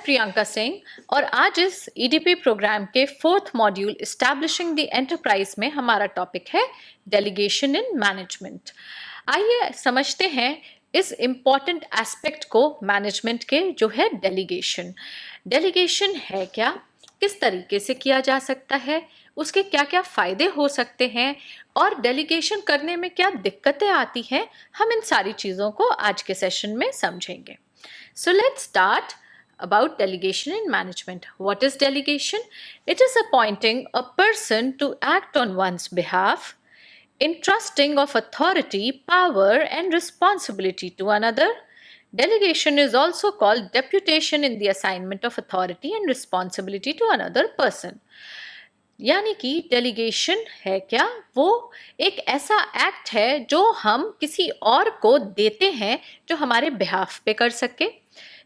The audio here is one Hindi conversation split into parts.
प्रियंका सिंह और आज इस ईडीपी प्रोग्राम के fourth module establishing the enterprise में हमारा टॉपिक है डेलीगेशन इन मैनेजमेंट। आइए समझते हैं इस इम्पॉर्टेंट एस्पेक्ट को मैनेजमेंट के, जो है डेलीगेशन। डेलीगेशन है क्या, किस तरीके से किया जा सकता है, उसके क्या क्या फायदे हो सकते हैं और डेलीगेशन करने में क्या दिक्कतें आती हैं, हम इन सारी चीज़ों को आज के सेशन में समझेंगे। So let's start about delegation in management. What is delegation? It is appointing a person to act on one's behalf, entrusting of authority, power and responsibility to another. Delegation is also called deputation in the assignment of authority and responsibility to another person. यानी कि डेलीगेशन है क्या, वो एक ऐसा एक्ट है जो हम किसी और को देते हैं जो हमारे बिहाफ पे कर सके,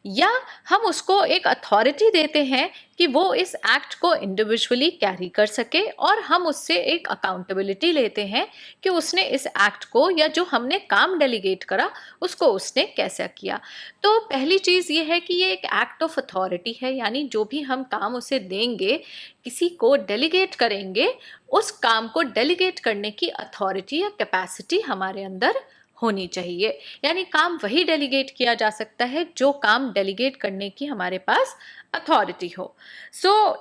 या हम उसको एक अथॉरिटी देते हैं कि वो इस एक्ट को इंडिविजुअली कैरी कर सके और हम उससे एक अकाउंटेबिलिटी लेते हैं कि उसने इस एक्ट को या जो हमने काम डेलीगेट करा उसको उसने कैसा किया। तो पहली चीज़ ये है कि ये एक एक्ट ऑफ अथॉरिटी है, यानी जो भी हम काम उसे देंगे, किसी को डेलीगेट करेंगे, उस काम को डेलीगेट करने की अथॉरिटी या कैपेसिटी हमारे अंदर होनी चाहिए। यानी काम वही डेलीगेट किया जा सकता है जो काम डेलीगेट करने की हमारे पास अथॉरिटी हो।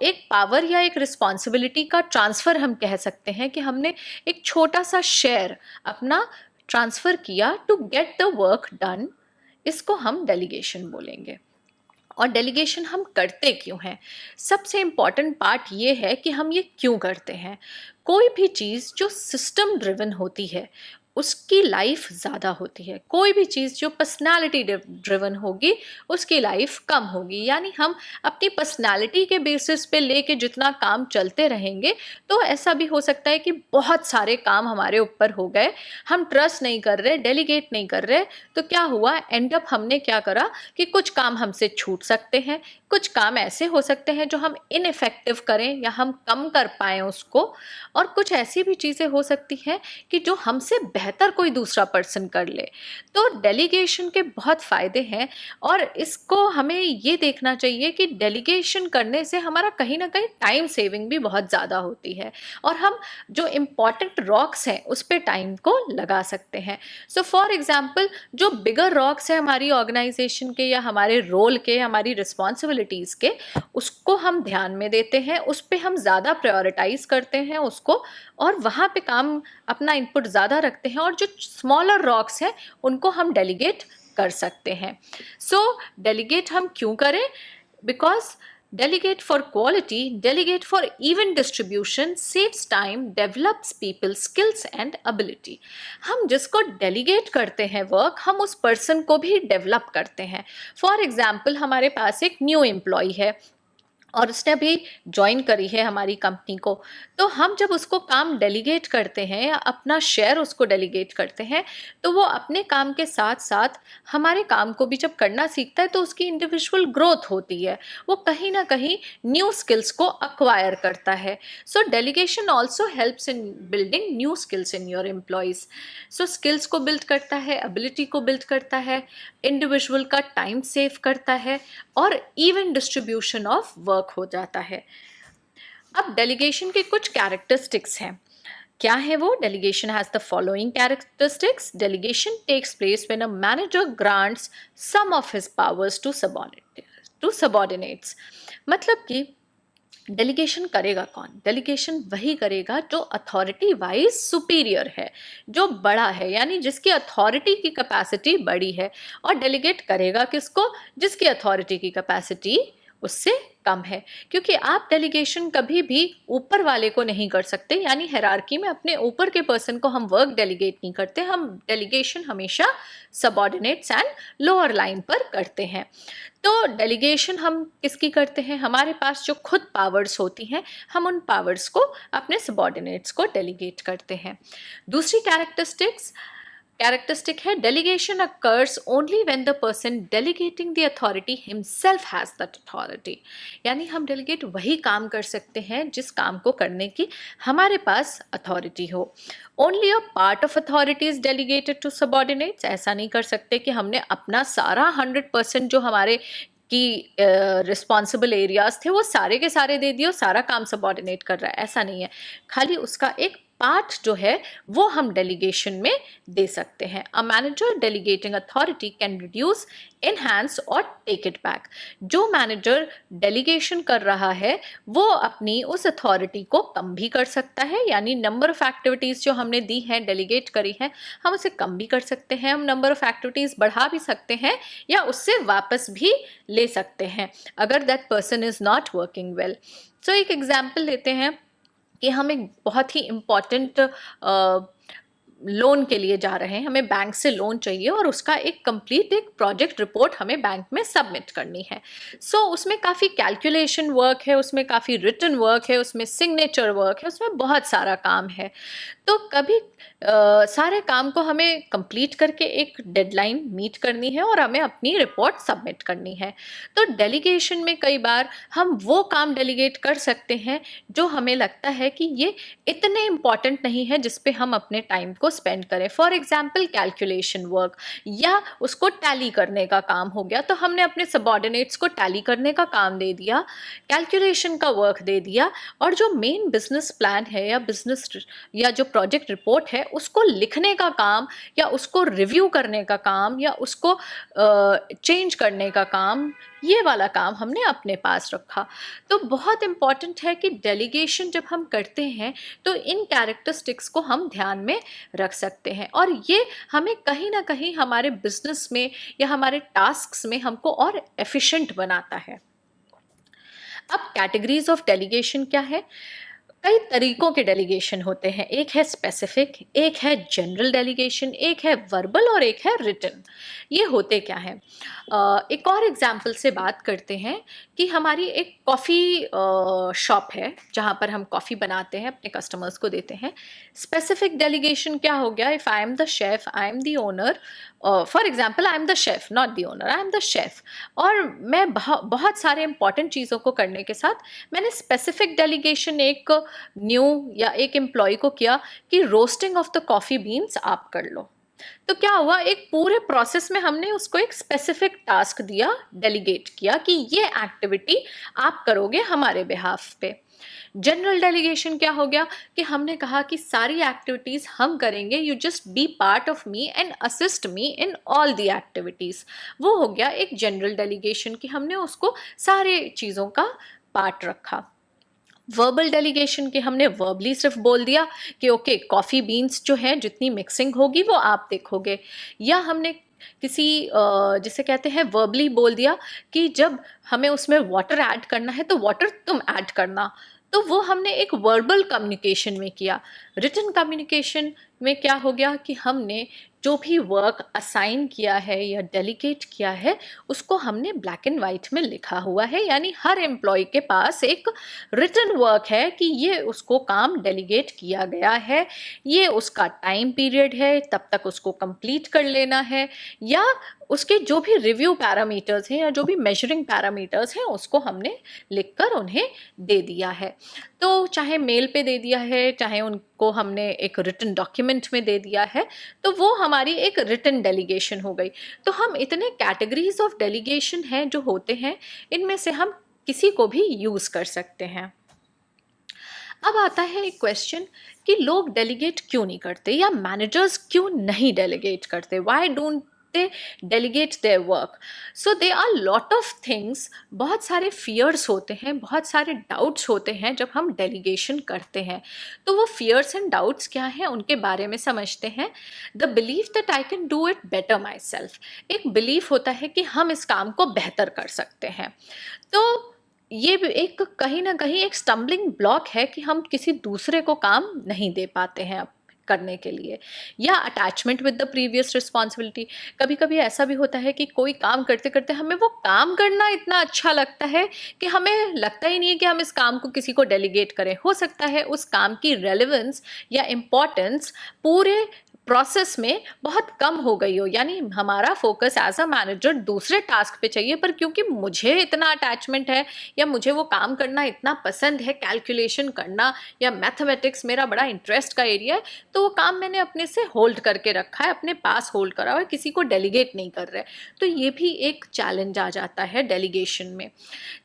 एक पावर या एक रिस्पॉन्सिबिलिटी का ट्रांसफ़र हम कह सकते हैं कि हमने एक छोटा सा शेयर अपना ट्रांसफ़र किया to get the work done, इसको हम डेलीगेशन बोलेंगे। और डेलीगेशन हम करते क्यों हैं? सबसे इम्पॉर्टेंट पार्ट ये है कि हम ये क्यों करते हैं। कोई भी चीज़ जो सिस्टम ड्रिवन होती है उसकी लाइफ ज़्यादा होती है, कोई भी चीज़ जो पर्सनालिटी ड्रिवन होगी उसकी लाइफ कम होगी। यानी हम अपनी पर्सनालिटी के बेसिस पे लेके जितना काम चलते रहेंगे तो ऐसा भी हो सकता है कि बहुत सारे काम हमारे ऊपर हो गए, हम ट्रस्ट नहीं कर रहे, डेलीगेट नहीं कर रहे, तो क्या हुआ, एंड अप हमने क्या करा कि कुछ काम हमसे छूट सकते हैं, कुछ काम ऐसे हो सकते हैं जो हम इनइफेक्टिव करें या हम कम कर पाएँ उसको, और कुछ ऐसी भी चीज़ें हो सकती हैं कि जो हमसे बेहतर कोई दूसरा पर्सन कर ले। तो डेलीगेशन के बहुत फ़ायदे हैं और इसको हमें ये देखना चाहिए कि डेलीगेशन करने से हमारा कहीं ना कहीं टाइम सेविंग भी बहुत ज़्यादा होती है और हम जो इम्पॉर्टेंट रॉक्स हैं उस पर टाइम को लगा सकते हैं। फॉर एग्ज़ाम्पल जो बिगर रॉक्स हैं हमारी ऑर्गेनाइजेशन के या हमारे रोल के, हमारी रिस्पॉन्सिबिलिटीज़ के, उसको हम ध्यान में देते हैं, उस पर हम ज़्यादा प्रायोरिटाइज़ करते हैं उसको और वहाँ पे काम अपना इनपुट ज़्यादा रखते हैं, और जो स्मॉलर रॉक्स हैं उनको हम डेलीगेट कर सकते हैं। डेलीगेट हम क्यों करें? Because delegate for quality, delegate for even distribution, saves time, develops people skills and ability. हम जिसको डेलीगेट करते हैं वर्क, हम उस पर्सन को भी डेवलप करते हैं। फॉर एग्जाम्पल हमारे पास एक न्यू एम्प्लॉय है और उसने अभी ज्वाइन करी है हमारी कंपनी को, तो हम जब उसको काम डेलीगेट करते हैं या अपना शेयर उसको डेलीगेट करते हैं तो वो अपने काम के साथ साथ हमारे काम को भी जब करना सीखता है तो उसकी इंडिविजुअल ग्रोथ होती है, वो कहीं ना कहीं न्यू स्किल्स को अक्वायर करता है। Delegation also helps in building new skills in your employees. Skills को बिल्ड करता है, एबिलिटी को बिल्ड करता है, इंडिविजुअल का टाइम सेव करता है और इवन डिस्ट्रीब्यूशन ऑफ वर्क हो जाता है। अब डेलीगेशन के कुछ कैरेक्टरिस्टिक्स हैं। क्या है वो? Delegation has the following characteristics. Delegation takes place when a manager grants some of his powers to subordinates. मतलब कि डेलीगेशन करेगा कौन? डेलीगेशन वही करेगा जो अथॉरिटी वाइज सुपीरियर है, जो बड़ा है, यानी जिसकी अथॉरिटी की कैपेसिटी बड़ी है। और डेलीगेट करेगा किसको? जिसकी अथॉरिटी की कैपेसिटी उससे कम है, क्योंकि आप डेलीगेशन कभी भी ऊपर वाले को नहीं कर सकते, यानी हायरार्की में अपने ऊपर के पर्सन को हम वर्क डेलीगेट नहीं करते, हम डेलीगेशन हमेशा सबऑर्डिनेट्स एंड लोअर लाइन पर करते हैं। तो डेलीगेशन हम किसकी करते हैं? हमारे पास जो खुद पावर्स होती हैं हम उन पावर्स को अपने सबऑर्डिनेट्स को डेलीगेट करते हैं। दूसरी कैरेक्टरिस्टिक है delegation occurs only when the person delegating the authority himself has that authority. यानी हम डेलीगेट वही काम कर सकते हैं जिस काम को करने की हमारे पास अथॉरिटी हो। Only a part of authority is delegated to subordinates. ऐसा नहीं कर सकते कि हमने अपना सारा 100% जो हमारे कि रिस्पॉन्सिबल एरियाज थे वो सारे के सारे दे दिए और सारा काम सबऑर्डिनेट कर रहा है, ऐसा नहीं है। खाली उसका एक पार्ट जो है वो हम डेलीगेशन में दे सकते हैं। A manager delegating authority can reduce, enhance और टेक इट बैक। जो मैनेजर डेलीगेशन कर रहा है वो अपनी उस अथॉरिटी को कम भी कर सकता है, यानी नंबर ऑफ एक्टिविटीज़ जो हमने दी हैं, डेलीगेट करी हैं, हम उसे कम भी कर सकते हैं, हम नंबर ऑफ एक्टिविटीज़ बढ़ा भी सकते हैं या उससे वापस भी ले सकते हैं अगर that person is not working well. So एक एग्जाम्पल लेते हैं कि हम एक बहुत ही इम्पॉर्टेंट लोन के लिए जा रहे हैं, हमें बैंक से लोन चाहिए और उसका एक कंप्लीट एक प्रोजेक्ट रिपोर्ट हमें बैंक में सबमिट करनी है। सो उसमें काफ़ी कैलकुलेशन वर्क है, उसमें काफ़ी रिटन वर्क है, उसमें सिग्नेचर वर्क है, उसमें बहुत सारा काम है। तो कभी सारे काम को हमें कंप्लीट करके एक डेडलाइन मीट करनी है और हमें अपनी रिपोर्ट सबमिट करनी है। तो डेलीगेशन में कई बार हम वो काम डेलीगेट कर सकते हैं जो हमें लगता है कि ये इतने इम्पॉर्टेंट नहीं है जिस पे हम अपने टाइम को स्पेंड करें। फॉर एग्जाम्पल कैलकुलेशन वर्क या उसको टैली करने का काम हो गया, तो हमने अपने सबऑर्डिनेट्स को टैली करने का काम दे दिया, कैलकुलेशन का वर्क दे दिया, और जो मेन बिजनेस प्लान है या बिजनेस या जो प्रोजेक्ट रिपोर्ट है उसको लिखने का काम या उसको रिव्यू करने का काम या उसको चेंज करने का काम, ये वाला काम हमने अपने पास रखा। तो बहुत इम्पॉर्टेंट है कि डेलीगेशन जब हम करते हैं तो इन कैरेक्टरिस्टिक्स को हम ध्यान में रख सकते हैं और ये हमें कहीं ना कहीं हमारे बिजनेस में या हमारे टास्क्स में हमको और एफिशिएंट बनाता है। अब कैटेगरीज ऑफ डेलीगेशन क्या है? कई तरीकों के डेलीगेशन होते हैं। एक है स्पेसिफिक, एक है जनरल डेलीगेशन, एक है वर्बल और एक है रिटन। ये होते क्या है? एक और एग्जाम्पल से बात करते हैं कि हमारी एक कॉफ़ी शॉप है जहाँ पर हम कॉफ़ी बनाते हैं, अपने कस्टमर्स को देते हैं। स्पेसिफिक डेलीगेशन क्या हो गया? If I am the chef, I am the owner, for example I am the chef not the owner, I am the chef, और मैं बहुत सारे इंपॉर्टेंट चीज़ों को करने के साथ मैंने स्पेसिफिक डेलीगेशन एक न्यू या एक एम्प्लॉय को किया कि roasting of the coffee beans आप कर लो। तो क्या हुआ, एक पूरे प्रोसेस में हमने उसको एक स्पेसिफिक टास्क दिया, डेलीगेट किया कि ये एक्टिविटी आप करोगे हमारे बिहाफ पे। जनरल डेलीगेशन क्या हो गया कि हमने कहा कि सारी एक्टिविटीज़ हम करेंगे, you just be part of me and assist me in all the activities. वो हो गया एक जनरल डेलीगेशन कि हमने उसको सारे चीज़ों का पार्ट रखा। वर्बल डेलीगेशन के हमने वर्बली सिर्फ बोल दिया कि ओके कॉफ़ी बीन्स जो है जितनी मिक्सिंग होगी वो आप देखोगे, या हमने किसी जिसे कहते हैं वर्बली बोल दिया कि जब हमें उसमें वाटर ऐड करना है तो वाटर तुम ऐड करना, तो वो हमने एक वर्बल कम्युनिकेशन में किया। रिटन कम्युनिकेशन में क्या हो गया कि हमने जो भी वर्क असाइन किया है या डेलीगेट किया है उसको हमने ब्लैक एंड वाइट में लिखा हुआ है, यानी हर एम्प्लॉय के पास एक रिटन वर्क है कि ये उसको काम डेलीगेट किया गया है, ये उसका टाइम पीरियड है, तब तक उसको कंप्लीट कर लेना है, या उसके जो भी रिव्यू पैरामीटर्स हैं या जो भी मेजरिंग पैरामीटर्स हैं उसको हमने लिखकर उन्हें दे दिया है। तो चाहे मेल पे दे दिया है, चाहे उनको हमने एक रिटन डॉक्यूमेंट में दे दिया है, तो वो हमारी एक रिटन डेलीगेशन हो गई। तो हम इतने कैटेगरीज ऑफ डेलीगेशन हैं जो होते हैं, इनमें से हम किसी को भी यूज़ कर सकते हैं। अब आता है एक क्वेश्चन कि लोग डेलीगेट क्यों नहीं करते या मैनेजर्स क्यों नहीं डेलीगेट करते, why don't they delegate their work? So there are lot of things, बहुत सारे fears होते हैं, बहुत सारे doubts होते हैं जब हम delegation करते हैं। तो वो fears and doubts क्या हैं उनके बारे में समझते हैं। The belief that I can do it better myself, एक belief होता है कि हम इस काम को बेहतर कर सकते हैं। तो ये भी एक कहीं ना कहीं एक स्टम्बलिंग ब्लॉक है कि हम किसी दूसरे को काम नहीं दे पाते हैं करने के लिए, या attachment with the previous responsibility. कभी कभी ऐसा भी होता है कि कोई काम करते करते हमें वो काम करना इतना अच्छा लगता है कि हमें लगता ही नहीं है कि हम इस काम को किसी को डेलीगेट करें। हो सकता है उस काम की रेलेवेंस या इम्पोर्टेंस पूरे प्रोसेस में बहुत कम हो गई हो, यानी हमारा फोकस एज अ मैनेजर दूसरे टास्क पे चाहिए, पर क्योंकि मुझे इतना अटैचमेंट है या मुझे वो काम करना इतना पसंद है, कैलकुलेशन करना या मैथमेटिक्स मेरा बड़ा इंटरेस्ट का एरिया है, तो वो काम मैंने अपने से होल्ड करके रखा है, अपने पास होल्ड करा हुआ है, किसी को डेलीगेट नहीं कर रहे। तो ये भी एक चैलेंज आ जाता है डेलीगेशन में।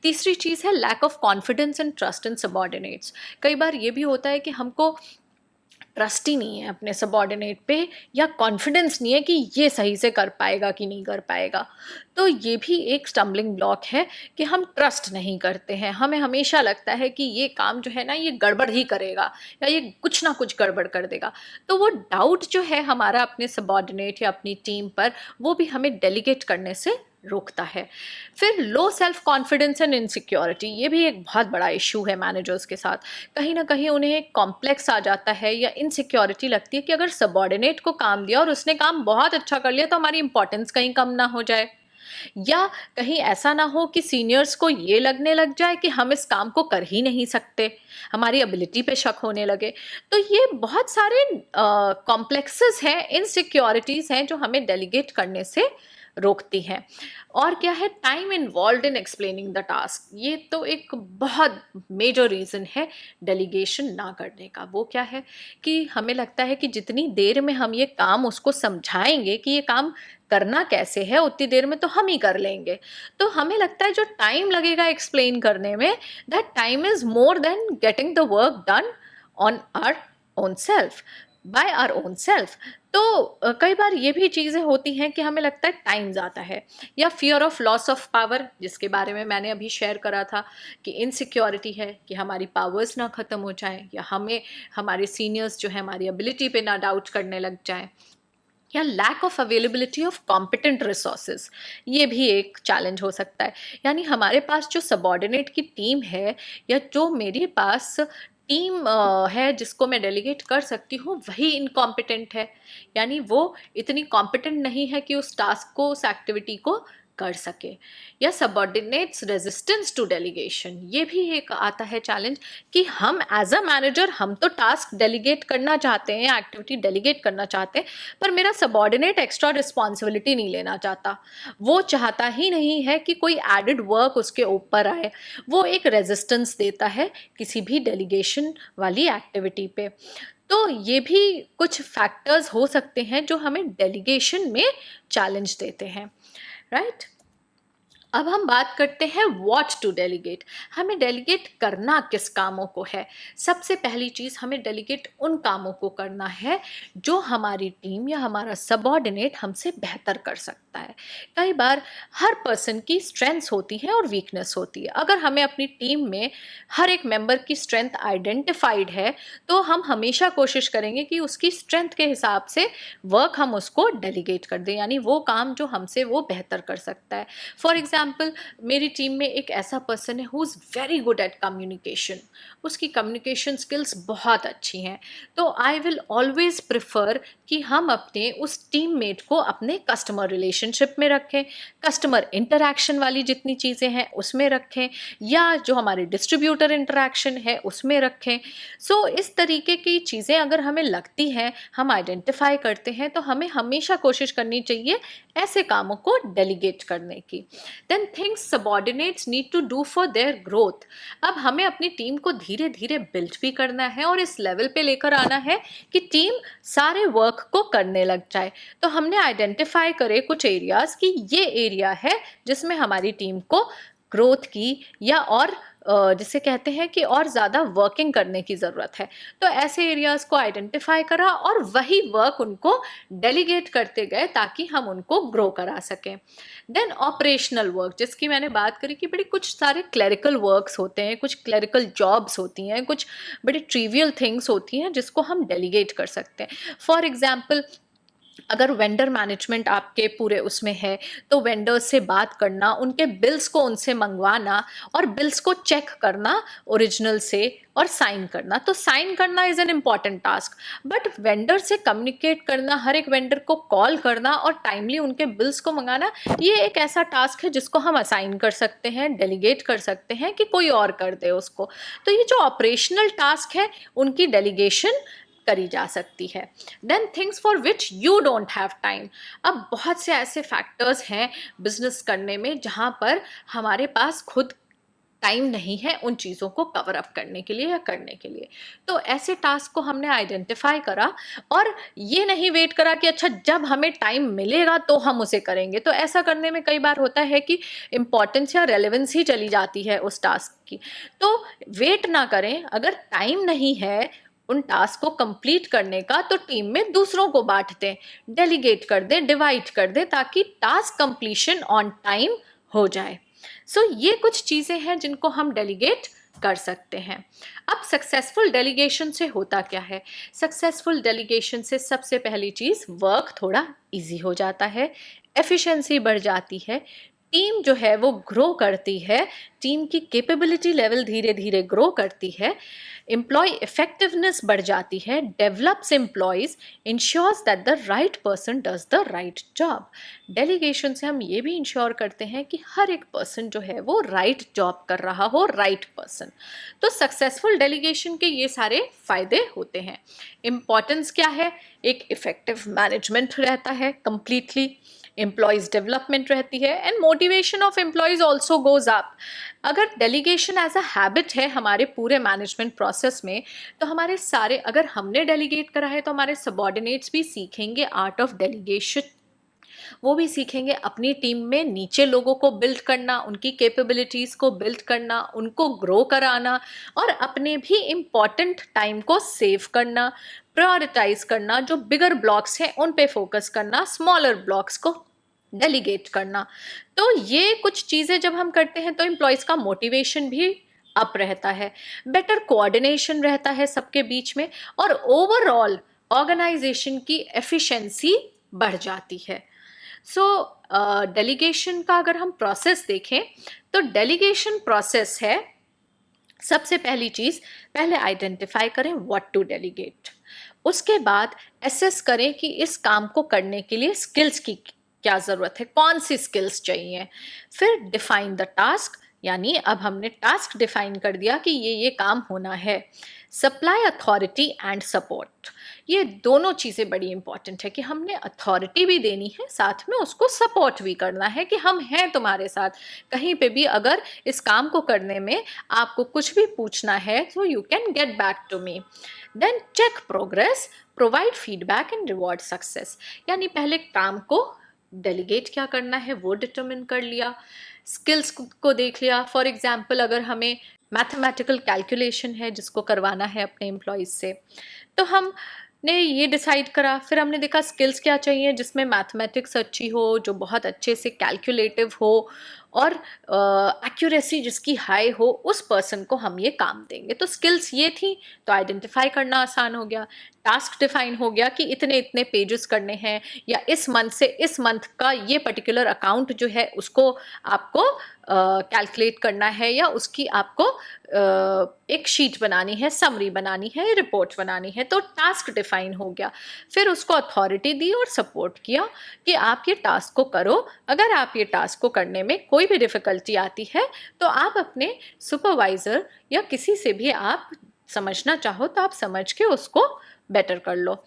तीसरी चीज़ है lack of confidence and trust in subordinates. कई बार ये भी होता है कि हमको ट्रस्ट ही नहीं है अपने सबॉर्डिनेट पे, या कॉन्फिडेंस नहीं है कि ये सही से कर पाएगा कि नहीं कर पाएगा। तो ये भी एक स्टम्बलिंग ब्लॉक है कि हम ट्रस्ट नहीं करते हैं, हमें हमेशा लगता है कि ये काम जो है ना ये गड़बड़ ही करेगा या ये कुछ ना कुछ गड़बड़ कर देगा। तो वो डाउट जो है हमारा अपने सबॉर्डिनेट या अपनी टीम पर, वो भी हमें डेलीगेट करने से रोकता है। फिर low self confidence and insecurity, ये भी एक बहुत बड़ा इशू है मैनेजर्स के साथ। कहीं ना कहीं उन्हें एक कॉम्प्लेक्स आ जाता है या इनसिक्योरिटी लगती है कि अगर सबॉर्डिनेट को काम दिया और उसने काम बहुत अच्छा कर लिया तो हमारी इंपॉर्टेंस कहीं कम ना हो जाए, या कहीं ऐसा ना हो कि सीनियर्स को ये लगने लग जाए कि हम इस काम को कर ही नहीं सकते, हमारी एबिलिटी पे शक होने लगे। तो ये बहुत सारे कॉम्प्लेक्सेस हैं, इनसिक्योरिटीज़ हैं जो हमें डेलीगेट करने से रोकती हैं। और क्या है, time involve in explaining the task, ये तो एक बहुत मेजर रीज़न है डेलीगेशन ना करने का। वो क्या है कि हमें लगता है कि जितनी देर में हम ये काम उसको समझाएंगे कि ये काम करना कैसे है, उतनी देर में तो हम ही कर लेंगे। तो हमें लगता है जो टाइम लगेगा एक्सप्लेन करने में, that time is more than getting the work done on our own self, by our own self. तो कई बार ये भी चीज़ें होती हैं कि हमें लगता है टाइम ज़्यादा है, या fear of loss of power, जिसके बारे में मैंने अभी शेयर करा था कि इनसिक्योरिटी है कि हमारी पावर्स ना ख़त्म हो जाएं, या हमें हमारे सीनियर्स जो है हमारी एबिलिटी पे ना डाउट करने लग जाएं, या lack of availability of competent resources, ये भी एक चैलेंज हो सकता है। यानी हमारे पास जो सबॉर्डिनेट की टीम है, या जो मेरे पास टीम है जिसको मैं डेलीगेट कर सकती हूँ, वही इनकॉम्पिटेंट है, यानी वो इतनी कॉम्पिटेंट नहीं है कि उस टास्क को, उस एक्टिविटी को कर सके। या सबॉर्डिनेट्स रेजिस्टेंस टू डेलीगेशन, ये भी एक आता है चैलेंज कि हम एज अ मैनेजर हम तो टास्क डेलीगेट करना चाहते हैं, एक्टिविटी डेलीगेट करना चाहते हैं, पर मेरा सबॉर्डिनेट एक्स्ट्रा रिस्पॉन्सिबिलिटी नहीं लेना चाहता, वो चाहता ही नहीं है कि कोई एडेड वर्क उसके ऊपर आए, वो एक रेजिस्टेंस देता है किसी भी डेलीगेशन वाली एक्टिविटी पे। तो ये भी कुछ फैक्टर्स हो सकते हैं जो हमें डेलीगेशन में चैलेंज देते हैं, राइट। अब हम बात करते हैं व्हाट टू डेलीगेट, हमें डेलीगेट करना किस कामों को है। सबसे पहली चीज़, हमें डेलीगेट उन कामों को करना है जो हमारी टीम या हमारा सबॉर्डिनेट हमसे बेहतर कर सकता है। कई बार हर पर्सन की स्ट्रेंथ्स होती हैं और वीकनेस होती है। अगर हमें अपनी टीम में हर एक मेंबर की स्ट्रेंथ आइडेंटिफाइड है, तो हम हमेशा कोशिश करेंगे कि उसकी स्ट्रेंथ के हिसाब से वर्क हम उसको डेलीगेट कर दें, यानी वो काम जो हमसे वो बेहतर कर सकता है। फॉर एग्जाम्पल, मेरी टीम में एक ऐसा पर्सन है who is very good at communication, उसकी कम्युनिकेशन स्किल्स बहुत अच्छी हैं, तो आई विल ऑलवेज प्रिफर कि हम अपने उस टीममेट को अपने कस्टमर रिलेशनशिप में रखें, कस्टमर इंटरैक्शन वाली जितनी चीज़ें हैं उसमें रखें, या जो हमारे डिस्ट्रीब्यूटर इंटरैक्शन है उसमें रखें। सो इस तरीके की चीज़ें अगर हमें लगती हैं, हम आइडेंटिफाई करते हैं, तो हमें हमेशा कोशिश करनी चाहिए ऐसे कामों को डेलीगेट करने की। Then things subordinates need to do for their growth, अब हमें अपनी टीम को धीरे धीरे बिल्ड भी करना है और इस लेवल पे लेकर आना है कि टीम सारे वर्क को करने लग जाए। तो हमने आइडेंटिफाई करे कुछ एरियाज कि ये एरिया है जिसमें हमारी टीम को ग्रोथ की, या और जिसे कहते हैं कि और ज़्यादा वर्किंग करने की ज़रूरत है। तो ऐसे एरियाज़ को आइडेंटिफाई करा और वही वर्क उनको डेलीगेट करते गए ताकि हम उनको ग्रो करा सकें। देन ऑपरेशनल वर्क, जिसकी मैंने बात करी कि बड़ी कुछ सारे क्लरिकल वर्क्स होते हैं, कुछ क्लरिकल जॉब्स होती हैं, कुछ बड़ी ट्रिवियल थिंग्स होती हैं जिसको हम डेलीगेट कर सकते हैं। फॉर एग्जाम्पल, अगर वेंडर मैनेजमेंट आपके पूरे उसमें है, तो वेंडर्स से बात करना, उनके बिल्स को उनसे मंगवाना और बिल्स को चेक करना ओरिजिनल से और साइन करना। तो साइन करना is an important task, but vendor से कम्युनिकेट करना, हर एक वेंडर को कॉल करना और टाइमली उनके बिल्स को मंगाना, ये एक ऐसा टास्क है जिसको हम असाइन कर सकते हैं, डेलीगेट कर सकते हैं कि कोई और कर दे उसको। तो ये जो ऑपरेशनल टास्क है उनकी डेलीगेशन करी जा सकती है। Then things for which you don't have time. अब बहुत से ऐसे फैक्टर्स हैं बिजनेस करने में जहाँ पर हमारे पास खुद टाइम नहीं है उन चीज़ों को कवर अप करने के लिए या करने के लिए। तो ऐसे टास्क को हमने आइडेंटिफाई करा और ये नहीं वेट करा कि अच्छा जब हमें टाइम मिलेगा तो हम उसे करेंगे। तो ऐसा करने में कई बार होता है कि इम्पॉर्टेंस या रेलेवेंस ही चली जाती है उस टास्क की। तो वेट ना करें, अगर टाइम नहीं है उन टास्क को कंप्लीट करने का तो टीम में दूसरों को बांट दें, डेलीगेट कर दें, डिवाइड कर दें, ताकि टास्क कंप्लीशन ऑन टाइम हो जाए। ये कुछ चीज़ें हैं जिनको हम डेलीगेट कर सकते हैं। अब सक्सेसफुल डेलीगेशन से होता क्या है? सक्सेसफुल डेलीगेशन से सबसे पहली चीज़, वर्क थोड़ा इजी हो जाता है, एफिशिएंसी बढ़ जाती है, टीम जो है वो ग्रो करती है, टीम की कैपेबिलिटी लेवल धीरे धीरे ग्रो करती है, एम्प्लॉय इफेक्टिवनेस बढ़ जाती है, develops employees, ensures that the right person does the right job. Delegation से हम ये भी इंश्योर करते हैं कि हर एक पर्सन जो है वो राइट जॉब कर रहा हो, राइट पर्सन। तो सक्सेसफुल डेलीगेशन के ये सारे फायदे होते हैं। इम्पॉर्टेंस क्या है? एक इफेक्टिव मैनेजमेंट रहता है कंप्लीटली, एम्प्लॉयज़ डेवलपमेंट रहती है, and motivation of employees also goes up. अगर डेलीगेशन एज अ हैबिट है हमारे पूरे मैनेजमेंट प्रोसेस में, तो हमारे सारे, अगर हमने डेलीगेट करा है तो हमारे सबॉर्डिनेट्स भी सीखेंगे आर्ट ऑफ डेलीगेशन। वो भी सीखेंगे अपनी टीम में नीचे लोगों को बिल्ड करना, उनकी कैपेबिलिटीज़ को बिल्ड करना, उनको ग्रो कराना, और अपने भी इम्पॉर्टेंट टाइम को सेव करना, प्रायोरिटाइज करना, जो बिगर ब्लॉक्स हैं उन पे फोकस करना, स्मॉलर ब्लॉक्स को डेलीगेट करना। तो ये कुछ चीज़ें जब हम करते हैं तो एम्प्लॉयज़ का मोटिवेशन भी अप रहता है, बेटर कोऑर्डिनेशन रहता है सबके बीच में, और ओवरऑल ऑर्गेनाइजेशन की एफिशिएंसी बढ़ जाती है। डेलीगेशन का अगर हम प्रोसेस देखें तो डेलीगेशन प्रोसेस है, सबसे पहली चीज़, पहले आइडेंटिफाई करें व्हाट टू डेलीगेट। उसके बाद एसेस करें कि इस काम को करने के लिए स्किल्स की क्या ज़रूरत है, कौन सी स्किल्स चाहिए। फिर डिफाइन द टास्क, यानी अब हमने टास्क डिफाइन कर दिया कि ये काम होना है। सप्लाई अथॉरिटी एंड सपोर्ट, ये दोनों चीज़ें बड़ी इंपॉर्टेंट है कि हमने अथॉरिटी भी देनी है, साथ में उसको सपोर्ट भी करना है कि हम हैं तुम्हारे साथ, कहीं पे भी अगर इस काम को करने में आपको कुछ भी पूछना है तो you can get back to me. Then check progress, provide feedback and reward success, यानी पहले काम को डेलीगेट क्या करना है वो डिटरमिन कर लिया, स्किल्स को देख लिया। फॉर एग्जाम्पल, अगर हमें मैथमेटिकल कैलकुलेशन है जिसको करवाना है अपने एम्प्लॉयज़ से, तो हमने ये डिसाइड करा, फिर हमने देखा स्किल्स क्या चाहिए जिसमें मैथमेटिक्स अच्छी हो, जो बहुत अच्छे से कैलकुलेटिव हो, और एक्यूरेसी जिसकी हाई हो, उस पर्सन को हम ये काम देंगे। तो स्किल्स ये थी, तो आइडेंटिफाई करना आसान हो गया। टास्क डिफाइन हो गया कि इतने इतने पेजेस करने हैं, या इस मंथ से इस मंथ का ये पर्टिकुलर अकाउंट जो है उसको आपको कैलकुलेट करना है, या उसकी आपको एक शीट बनानी है, समरी बनानी है, रिपोर्ट बनानी है। तो टास्क डिफाइन हो गया। फिर उसको अथॉरिटी दी और सपोर्ट किया कि आप ये टास्क को करो। अगर आप ये टास्क को करने में कोई भी डिफ़िकल्टी आती है तो आप अपने सुपरवाइज़र या किसी से भी आप समझना चाहो तो आप समझ के उसको बेटर कर लो।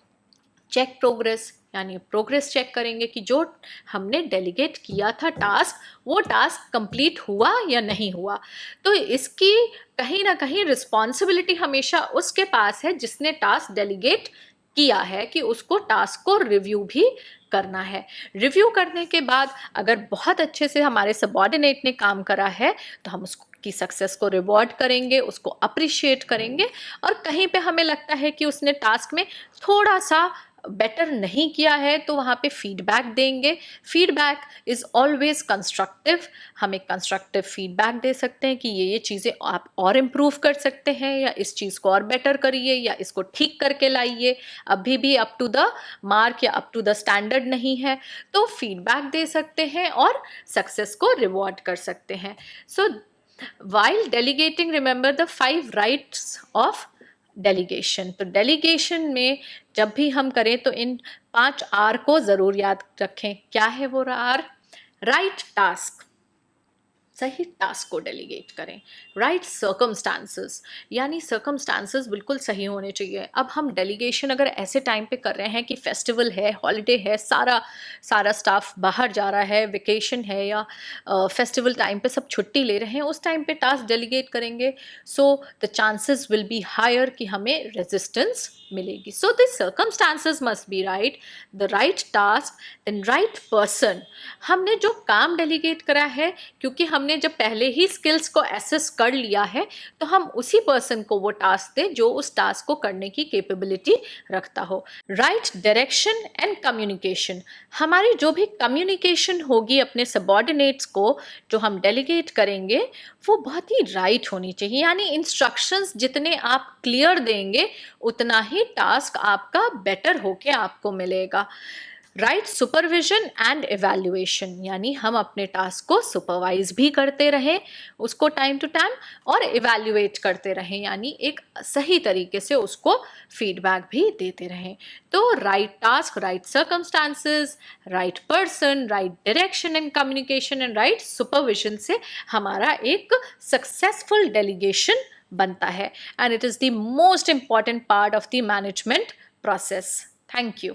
चेक प्रोग्रेस, यानी प्रोग्रेस चेक करेंगे कि जो हमने डेलीगेट किया था टास्क, वो टास्क कंप्लीट हुआ या नहीं हुआ। तो इसकी कहीं ना कहीं रिस्पॉन्सिबिलिटी हमेशा उसके पास है जिसने टास्क डेलीगेट किया है, कि उसको टास्क को रिव्यू भी करना है। रिव्यू करने के बाद अगर बहुत अच्छे से हमारे सबऑर्डिनेट ने काम करा है तो हम उसको की सक्सेस को रिवॉर्ड करेंगे, उसको अप्रिशिएट करेंगे। और कहीं पे हमें लगता है कि उसने टास्क में थोड़ा सा बेटर नहीं किया है तो वहाँ पे फीडबैक देंगे। फीडबैक इज़ ऑलवेज कंस्ट्रक्टिव, हम एक कंस्ट्रक्टिव फीडबैक दे सकते हैं कि ये चीज़ें आप और इम्प्रूव कर सकते हैं, या इस चीज़ को और बेटर करिए, या इसको ठीक करके लाइए, अभी भी अप टू द मार्क या अप टू द स्टैंडर्ड नहीं है। तो फीडबैक दे सकते हैं और सक्सेस को रिवॉर्ड कर सकते हैं। सो while delegating, remember the 5 rights of delegation. तो डेलीगेशन में जब भी हम करें तो इन 5 आर को ज़रूर याद रखें। क्या है वो आर? राइट टास्क, सही टास्क को डेलीगेट करें। राइट सर्कमस्टांसेस, यानी सर्कमस्टांसेस बिल्कुल सही होने चाहिए। अब हम डेलीगेशन अगर ऐसे टाइम पे कर रहे हैं कि फेस्टिवल है, हॉलीडे है, सारा सारा स्टाफ बाहर जा रहा है, वेकेशन है, या फेस्टिवल टाइम पे सब छुट्टी ले रहे हैं, उस टाइम पे टास्क डेलीगेट करेंगे, so the chances will be higher कि हमें रेजिस्टेंस मिलेगी। So the circumstances must be right, the right task, then right person. हमने जो काम डेलीगेट करा है, क्योंकि हमने जब पहले ही स्किल्स को एसेस कर लिया है, तो हम उसी पर्सन को वो टास्क दें जो उस टास्क को करने की कैपेबिलिटी रखता हो। राइट डायरेक्शन एंड कम्युनिकेशन, हमारी जो भी कम्युनिकेशन होगी अपने सबॉर्डिनेट्स को जो हम डेलीगेट करेंगे, वो बहुत ही राइट होनी चाहिए। यानी इंस्ट्रक्शंस जितने आप क्लियर देंगे, उतना ही टास्क आपका बेटर होके आपको मिलेगा। राइट सुपरविजन एंड एवेल्युएशन, यानी हम अपने टास्क को सुपरवाइज भी करते रहें उसको टाइम टू टाइम, और इवेल्युएट करते रहें, यानी एक सही तरीके से उसको फीडबैक भी देते रहें। तो right task, right circumstances, right person, right direction and communication and right supervision से हमारा एक सक्सेसफुल डेलीगेशन बनता है, and it is the most important part of the management process. Thank you.